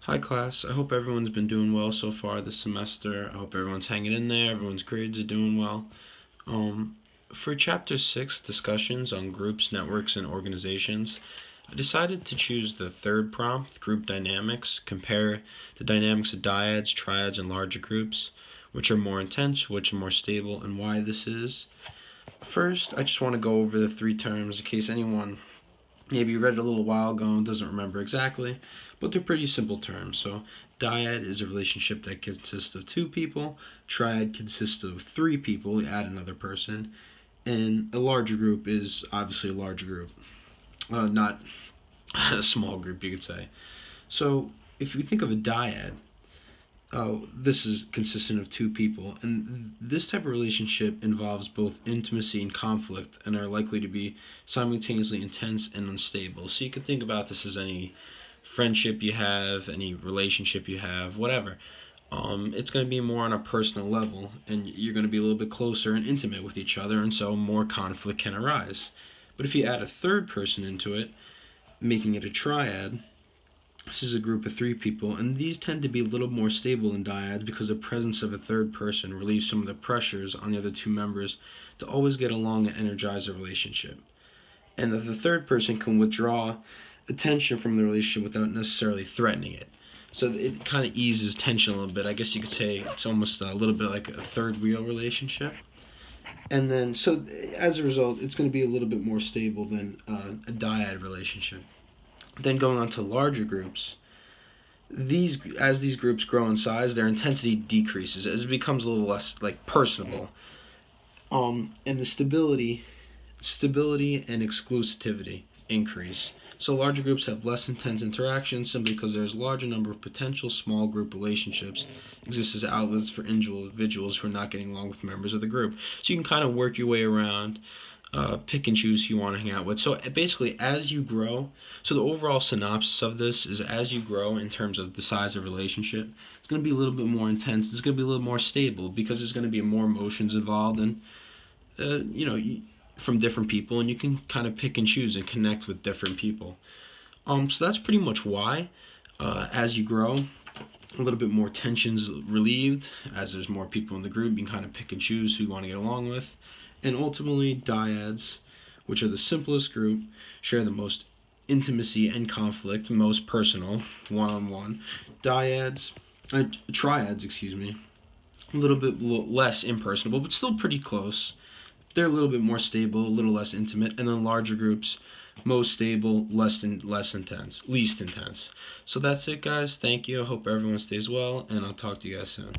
Hi class, I hope everyone's been doing well so far this semester. I hope everyone's hanging in there, everyone's grades are doing well. For Chapter 6, discussions on groups, networks, and organizations, I decided to choose the third prompt, group dynamics, compare the dynamics of dyads, triads, and larger groups, which are more intense, which are more stable, and why this is. First, I just want to go over the three terms in case anyone maybe read it a little while ago and doesn't remember exactly, but they're pretty simple terms. So, dyad is a relationship that consists of two people, triad consists of three people, you add another person, and a larger group is obviously a larger group, not a small group, you could say. So, if you think of a dyad, this is consistent of two people, and this type of relationship involves both intimacy and conflict and are likely to be simultaneously intense and unstable. So you can think about this as any friendship you have, any relationship you have, whatever. It's going to be more on a personal level, and you're going to be a little bit closer and intimate with each other, and so more conflict can arise. But if you add a third person into it, making it a triad, this is a group of three people, and these tend to be a little more stable in dyads because the presence of a third person relieves some of the pressures on the other two members to always get along and energize a relationship. And the third person can withdraw attention from the relationship without necessarily threatening it. So it kind of eases tension a little bit. I guess you could say it's almost a little bit like a third wheel relationship. And then, so as a result, it's going to be a little bit more stable than a dyad relationship. Then going on to larger groups, as these groups grow in size, their intensity decreases as it becomes a little less like personable. And the stability and exclusivity increase. So larger groups have less intense interactions simply because there's a larger number of potential small group relationships exist as outlets for individuals who are not getting along with members of the group. So you can kind of work your way around, pick and choose who you want to hang out with. So basically, as you grow, so the overall synopsis of this is as you grow in terms of the size of relationship, it's going to be a little bit more intense. It's going to be a little more stable because there's going to be more emotions involved, and from different people, and you can kind of pick and choose and connect with different people. So that's pretty much why. As you grow, a little bit more tensions relieved. As there's more people in the group, you can kind of pick and choose who you want to get along with. And ultimately, dyads, which are the simplest group, share the most intimacy and conflict, most personal, one-on-one. Triads, a little bit less impersonable, but still pretty close. They're a little bit more stable, a little less intimate, and then larger groups, most stable, least intense. So that's it, guys. Thank you. I hope everyone stays well, and I'll talk to you guys soon.